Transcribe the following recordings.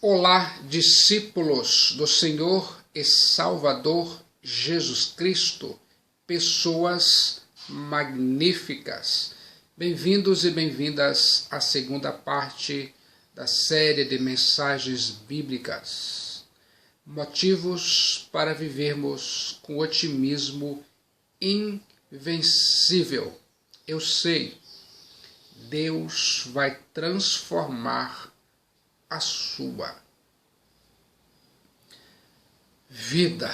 Olá, discípulos do Senhor e Salvador Jesus Cristo, pessoas magníficas. Bem-vindos e bem-vindas à segunda parte da série de mensagens bíblicas. Motivos para vivermos com otimismo invencível. Eu sei, Deus vai transformar a sua vida.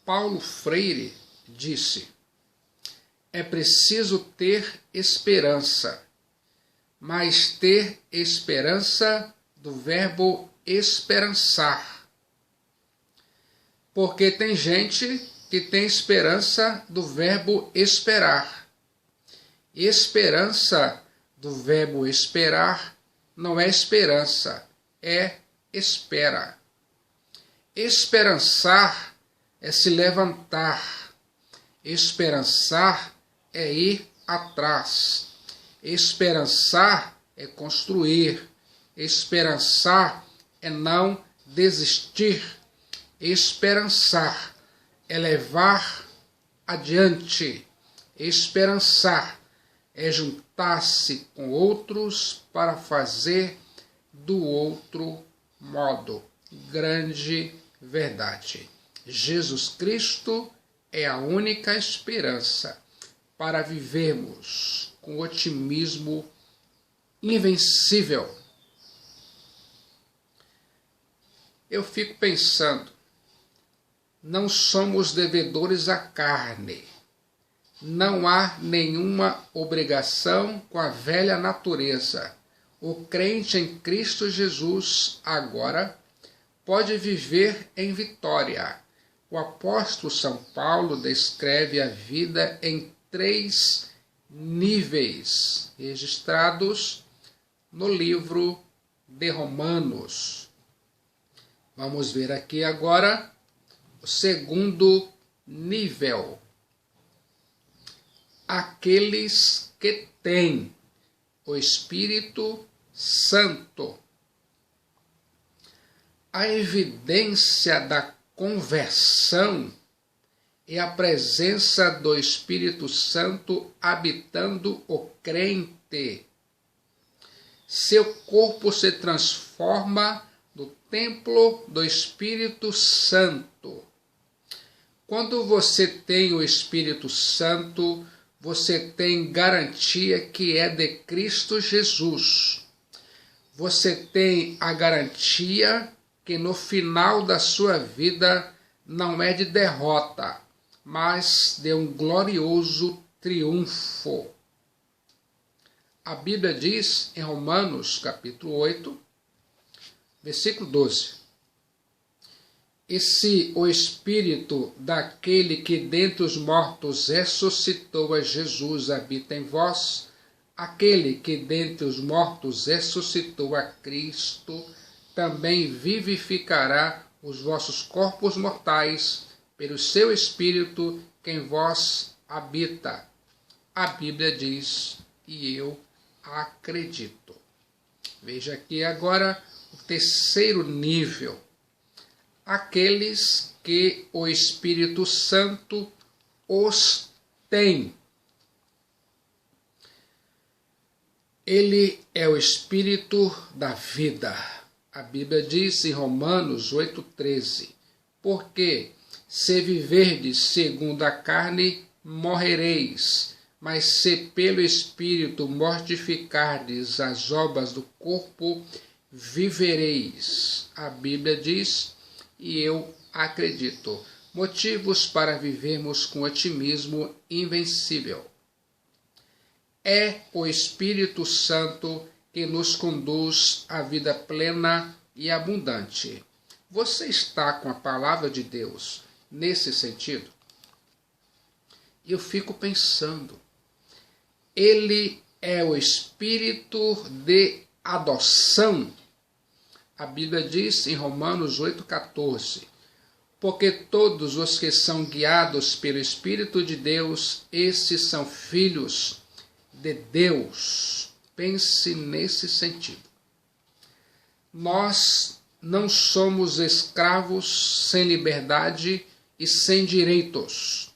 Paulo Freire disse: é preciso ter esperança, mas ter esperança do verbo esperançar. Porque tem gente que tem esperança do verbo esperar. Esperança do verbo esperar não é esperança, é espera. Esperançar é se levantar. Esperançar é ir atrás. Esperançar é construir. Esperançar é não desistir. Esperançar é levar adiante. Esperançar é juntar-se com outros para fazer do outro modo. Grande verdade. Jesus Cristo é a única esperança para vivermos com otimismo invencível. Eu fico pensando, não somos devedores à carne. Não há nenhuma obrigação com a velha natureza. O crente em Cristo Jesus agora pode viver em vitória. O apóstolo São Paulo descreve a vida em 3 níveis, registrados no livro de Romanos. Vamos ver aqui agora o segundo nível. Aqueles que têm o Espírito Santo. A evidência da conversão é a presença do Espírito Santo habitando o crente. Seu corpo se transforma no templo do Espírito Santo. Quando você tem o Espírito Santo, você tem garantia que é de Cristo Jesus. Você tem a garantia que no final da sua vida não é de derrota, mas de um glorioso triunfo. A Bíblia diz em Romanos capítulo 8, versículo 12. E se o Espírito daquele que dentre os mortos ressuscitou a Jesus habita em vós, aquele que dentre os mortos ressuscitou a Cristo, também vivificará os vossos corpos mortais pelo seu Espírito que em vós habita. A Bíblia diz, e eu acredito. Veja aqui agora o terceiro nível. Aqueles que o Espírito Santo os tem. Ele é o Espírito da vida. A Bíblia diz em Romanos 8,13: porque se viverdes segundo a carne, morrereis, mas se pelo Espírito mortificardes as obras do corpo, vivereis. A Bíblia diz, e eu acredito. Motivos para vivermos com otimismo invencível. É o Espírito Santo que nos conduz à vida plena e abundante. Você está com a palavra de Deus nesse sentido? Eu fico pensando, ele é o Espírito de adoção. A Bíblia diz em Romanos 8,14: porque todos os que são guiados pelo Espírito de Deus, esses são filhos de Deus. Pense nesse sentido. Nós não somos escravos sem liberdade e sem direitos.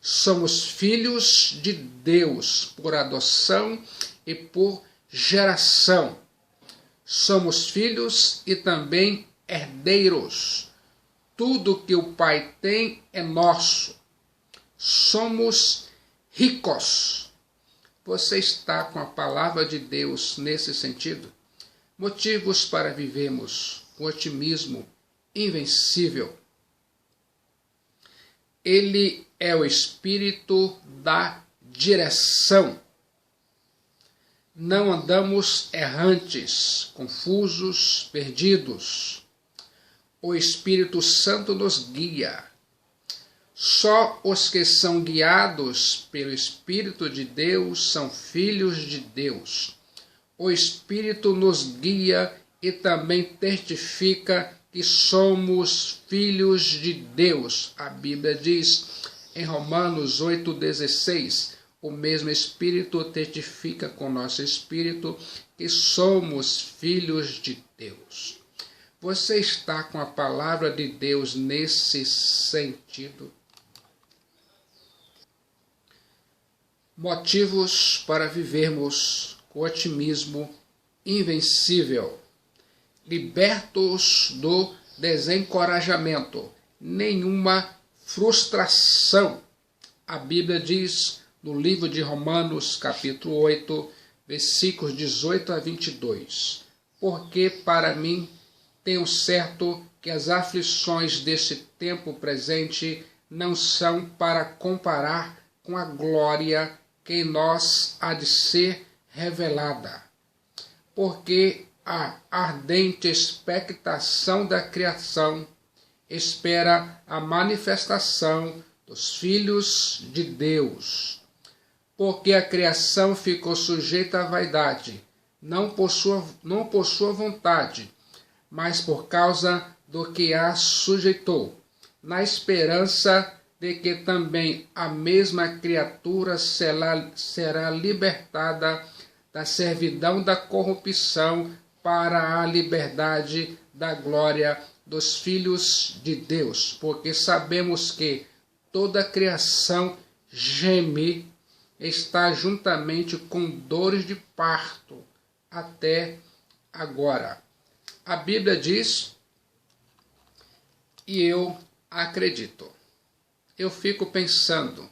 Somos filhos de Deus por adoção e por geração. Somos filhos e também herdeiros. Tudo que o Pai tem é nosso. Somos ricos. Você está com a palavra de Deus nesse sentido? Motivos para vivermos com otimismo invencível. Ele é o espírito da direção. Não andamos errantes, confusos, perdidos. O Espírito Santo nos guia. Só os que são guiados pelo Espírito de Deus são filhos de Deus. O Espírito nos guia e também testifica que somos filhos de Deus. A Bíblia diz em Romanos 8,16, o mesmo Espírito testifica com nosso Espírito que somos filhos de Deus. Você está com a palavra de Deus nesse sentido? Motivos para vivermos com otimismo invencível. Libertos do desencorajamento, nenhuma frustração. A Bíblia diz no livro de Romanos, capítulo 8, versículos 18 a 22. Porque para mim tenho certo que as aflições deste tempo presente não são para comparar com a glória que em nós há de ser revelada. Porque a ardente expectação da criação espera a manifestação dos filhos de Deus. Porque a criação ficou sujeita à vaidade, não por sua vontade, mas por causa do que a sujeitou, na esperança de que também a mesma criatura será libertada da servidão da corrupção para a liberdade da glória dos filhos de Deus. Porque sabemos que toda a criação geme, está juntamente com dores de parto até agora. A Bíblia diz, e eu acredito. Eu fico pensando,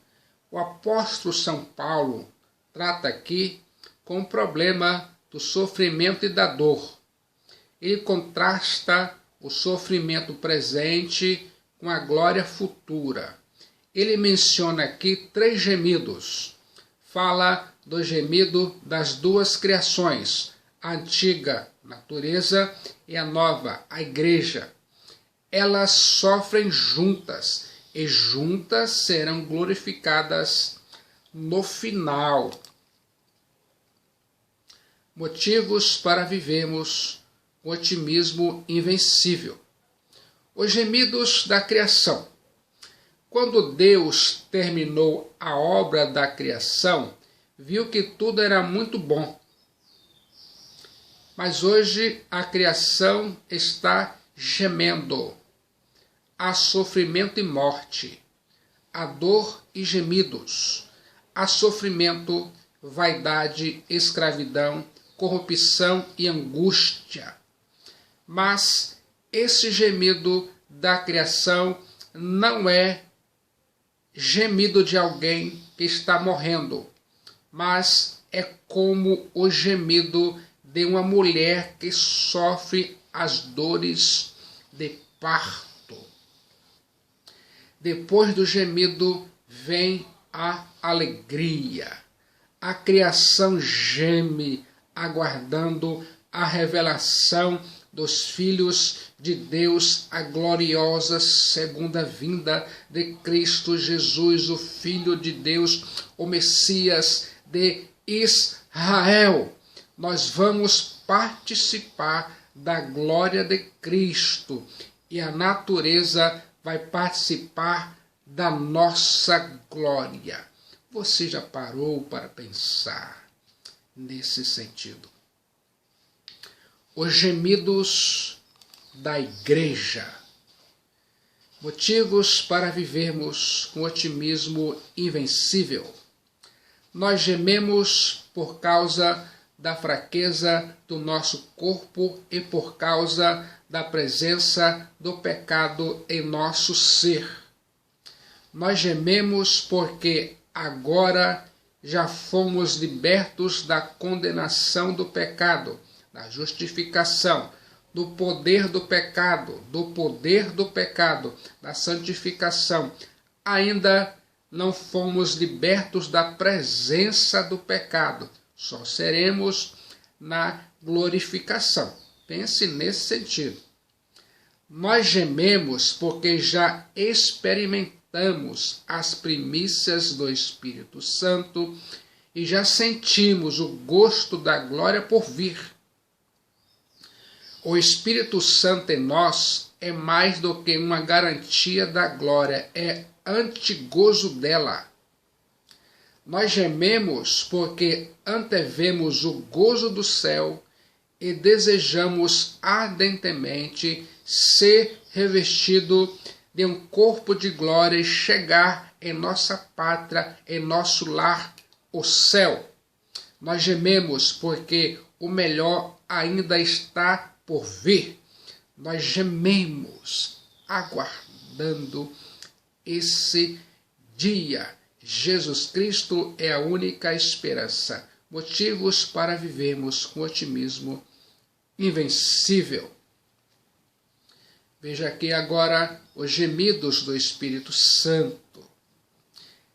o apóstolo São Paulo trata aqui com o problema do sofrimento e da dor. Ele contrasta o sofrimento presente com a glória futura. Ele menciona aqui 3 gemidos. Fala do gemido das duas criações, a antiga natureza e a nova, a igreja. Elas sofrem juntas e juntas serão glorificadas no final. Motivos para vivermos com otimismo invencível. Os gemidos da criação. Quando Deus terminou a obra da criação, viu que tudo era muito bom. Mas hoje a criação está gemendo. Há sofrimento e morte, há dor e gemidos, há sofrimento, vaidade, escravidão, corrupção e angústia. Mas esse gemido da criação não é gemido de alguém que está morrendo, mas é como o gemido de uma mulher que sofre as dores de parto. Depois do gemido vem a alegria. A criação geme, aguardando a revelação dos filhos de Deus, a gloriosa segunda vinda de Cristo Jesus, o Filho de Deus, o Messias de Israel. Nós vamos participar da glória de Cristo e a natureza vai participar da nossa glória. Você já parou para pensar nesse sentido? os gemidos da igreja. Motivos para vivermos com otimismo invencível. Nós gememos por causa da fraqueza do nosso corpo e por causa da presença do pecado em nosso ser. Nós gememos porque agora já fomos libertos da condenação do pecado, da justificação, do poder do pecado, da santificação. Ainda não fomos libertos da presença do pecado. Só seremos na glorificação. Pense nesse sentido. Nós gememos porque já experimentamos as primícias do Espírito Santo e já sentimos o gosto da glória por vir. O Espírito Santo em nós é mais do que uma garantia da glória, é antigozo dela. Nós gememos porque antevemos o gozo do céu e desejamos ardentemente ser revestido de um corpo de glória e chegar em nossa pátria, em nosso lar, o céu. Nós gememos porque o melhor ainda está por vir. Nós gememos aguardando esse dia. Jesus Cristo é a única esperança. Motivos para vivermos com otimismo invencível. Veja aqui agora os gemidos do Espírito Santo.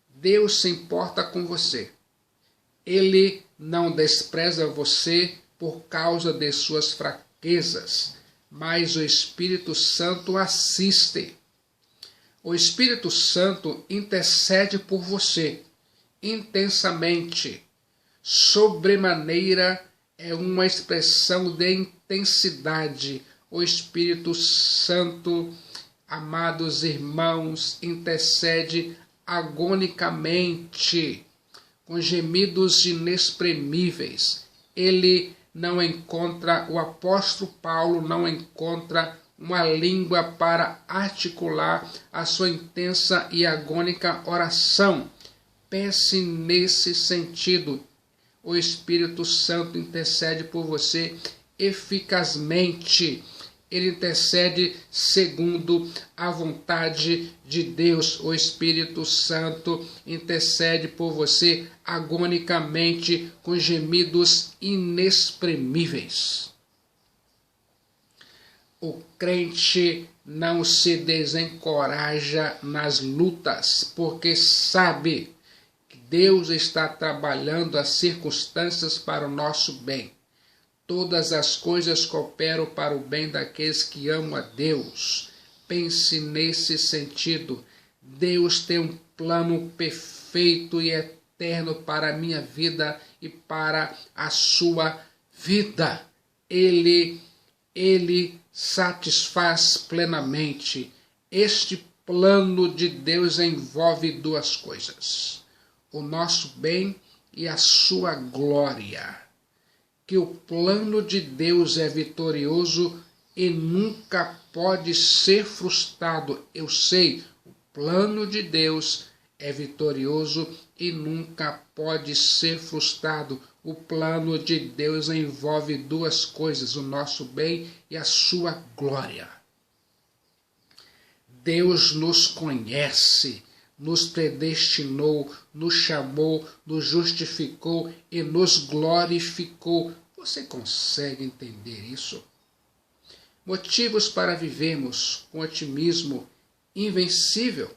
Deus se importa com você. Ele não despreza você por causa de suas fraquezas, mas o Espírito Santo assiste. O Espírito Santo intercede por você intensamente. Sobremaneira é uma expressão de intensidade. O Espírito Santo, amados irmãos, intercede agonicamente, com gemidos inexprimíveis. Ele não encontra, o apóstolo Paulo não encontra uma língua para articular a sua intensa e agônica oração. Pense nesse sentido. O Espírito Santo intercede por você eficazmente. Ele intercede segundo a vontade de Deus. O Espírito Santo intercede por você agonicamente com gemidos inexprimíveis. O crente não se desencoraja nas lutas, porque sabe que Deus está trabalhando as circunstâncias para o nosso bem. Todas as coisas cooperam para o bem daqueles que amam a Deus. Pense nesse sentido. Deus tem um plano perfeito e eterno para a minha vida e para a sua vida. Ele satisfaz plenamente. Este plano de Deus envolve duas coisas: o nosso bem e a sua glória. Que o plano de Deus é vitorioso e nunca pode ser frustrado. Eu sei, o plano de Deus é vitorioso e nunca pode ser frustrado. O plano de Deus envolve duas coisas: o nosso bem e a sua glória. Deus nos conhece, nos predestinou, nos chamou, nos justificou e nos glorificou. Você consegue entender isso? Motivos para vivermos com otimismo invencível.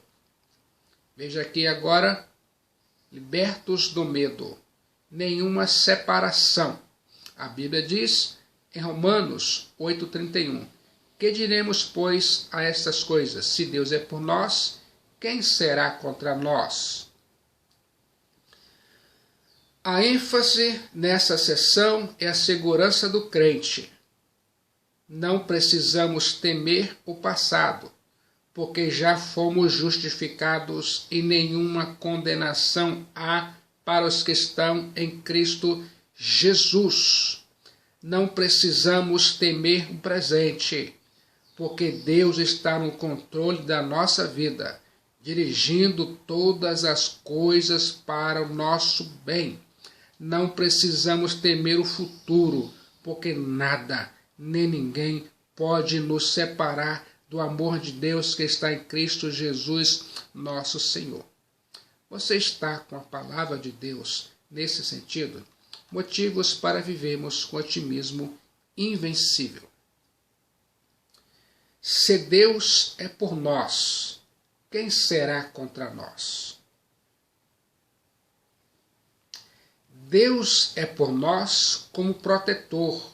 Veja aqui agora, libertos do medo. Nenhuma separação. A Bíblia diz em Romanos 8,31: que diremos, pois, a estas coisas? Se Deus é por nós, quem será contra nós? A ênfase nessa sessão é a segurança do crente. Não precisamos temer o passado, porque já fomos justificados e nenhuma condenação há para os que estão em Cristo Jesus. não precisamos temer o presente, porque Deus está no controle da nossa vida, dirigindo todas as coisas para o nosso bem. Não precisamos temer o futuro, porque nada nem ninguém pode nos separar do amor de Deus que está em Cristo Jesus, nosso Senhor. Você está com a palavra de Deus nesse sentido? Motivos para vivermos com otimismo invencível. Se Deus é por nós, quem será contra nós? Deus é por nós como protetor,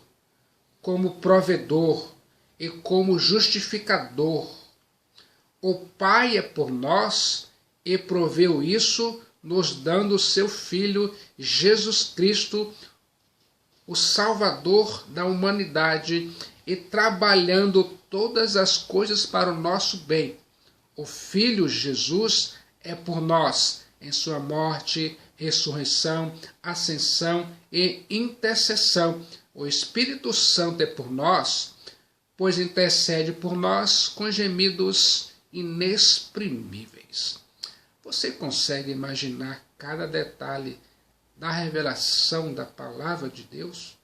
como provedor e como justificador. O Pai é por nós e proveu isso nos dando seu Filho Jesus Cristo, o Salvador da humanidade, e trabalhando todas as coisas para o nosso bem. O Filho Jesus é por nós em sua morte, ressurreição, ascensão e intercessão. O Espírito Santo é por nós, pois intercede por nós com gemidos inexprimíveis. Você consegue imaginar cada detalhe da revelação da palavra de Deus?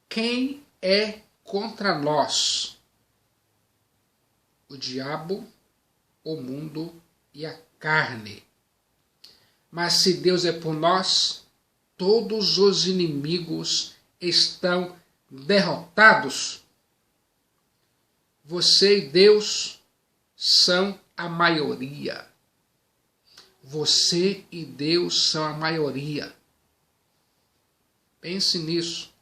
Quem é contra nós? O diabo, o mundo e a carne. Mas se Deus é por nós, todos os inimigos estão derrotados. Você e Deus são a maioria. Você e Deus são a maioria. Pense nisso.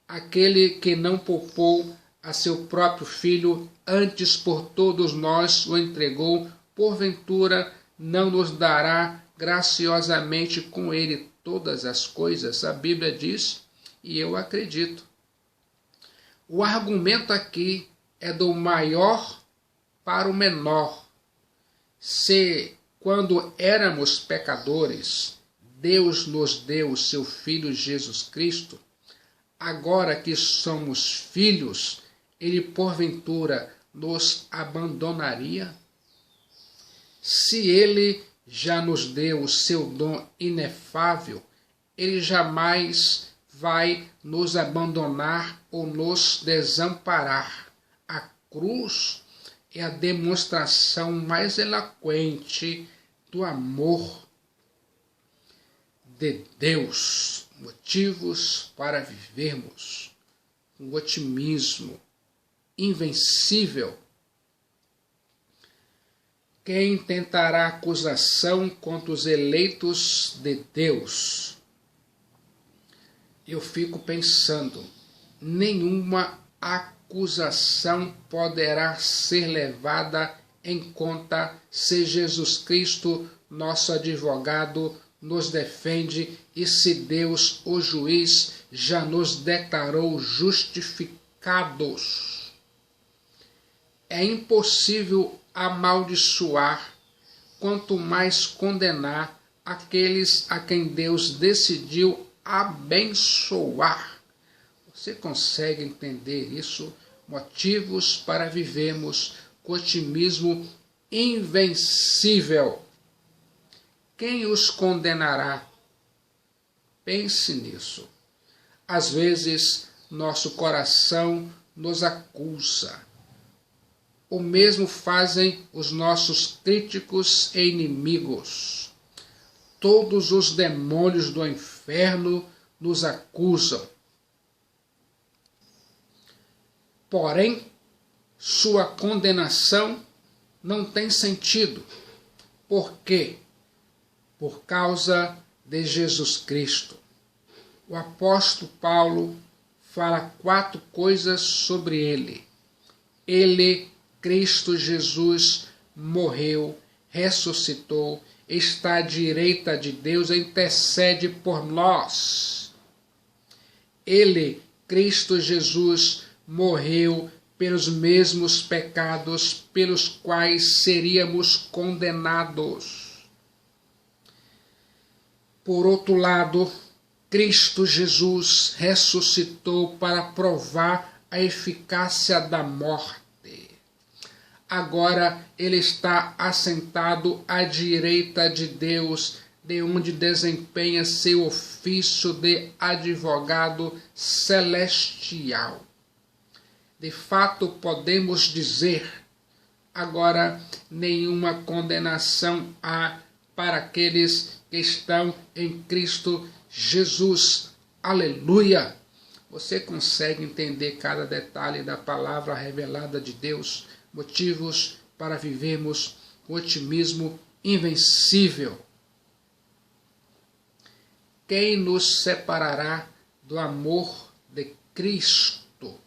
Aquele que não poupou a seu próprio filho, antes por todos nós o entregou, porventura não nos dará graciosamente com ele todas as coisas? A Bíblia diz, e eu acredito. O argumento aqui é do maior para o menor. Se, quando éramos pecadores, Deus nos deu o seu Filho Jesus Cristo, agora que somos filhos, ele porventura nos abandonaria? Se ele já nos deu o seu dom inefável, ele jamais vai nos abandonar ou nos desamparar. A cruz é a demonstração mais eloquente do amor de Deus. Motivos para vivermos com otimismo invencível. Quem tentará acusação contra os eleitos de Deus? Eu fico pensando, nenhuma acusação poderá ser levada em conta se Jesus Cristo, nosso advogado, nos defende e se Deus, o juiz, já nos declarou justificados. É impossível amaldiçoar, quanto mais condenar aqueles a quem Deus decidiu abençoar. Você consegue entender isso? Motivos para vivermos com otimismo invencível. Quem os condenará? Pense nisso. Às vezes, nosso coração nos acusa. O mesmo fazem os nossos críticos e inimigos. Todos os demônios do inferno nos acusam. Porém, sua condenação não tem sentido. Por quê? Por causa de Jesus Cristo. O apóstolo Paulo fala 4 coisas sobre ele. Ele, Cristo Jesus, morreu, ressuscitou, está à direita de Deus e intercede por nós. Ele, Cristo Jesus, morreu pelos mesmos pecados pelos quais seríamos condenados. Por outro lado, Cristo Jesus ressuscitou para provar a eficácia da morte. Agora ele está assentado à direita de Deus, de onde desempenha seu ofício de advogado celestial. De fato, podemos dizer, agora nenhuma condenação há para aqueles que estão em Cristo Jesus. Aleluia! Você consegue entender cada detalhe da palavra revelada de Deus? Motivos para vivermos com otimismo invencível. Quem nos separará do amor de Cristo?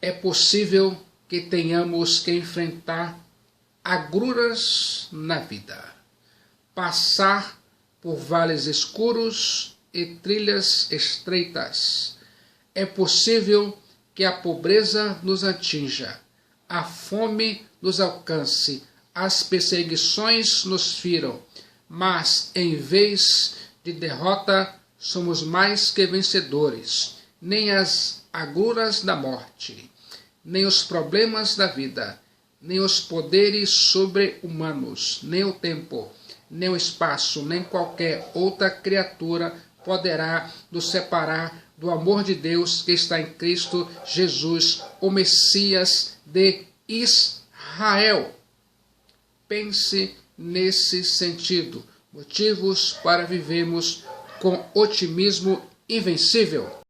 É possível que tenhamos que enfrentar agruras na vida, passar por vales escuros e trilhas estreitas. É possível que a pobreza nos atinja, a fome nos alcance, as perseguições nos firam, mas em vez de derrota, somos mais que vencedores. Nem as agruras da morte, nem os problemas da vida, nem os poderes sobre-humanos, nem o tempo, nem o espaço, nem qualquer outra criatura poderá nos separar do amor de Deus que está em Cristo Jesus, o Messias de Israel. Pense nesse sentido. Motivos para vivermos com otimismo invencível.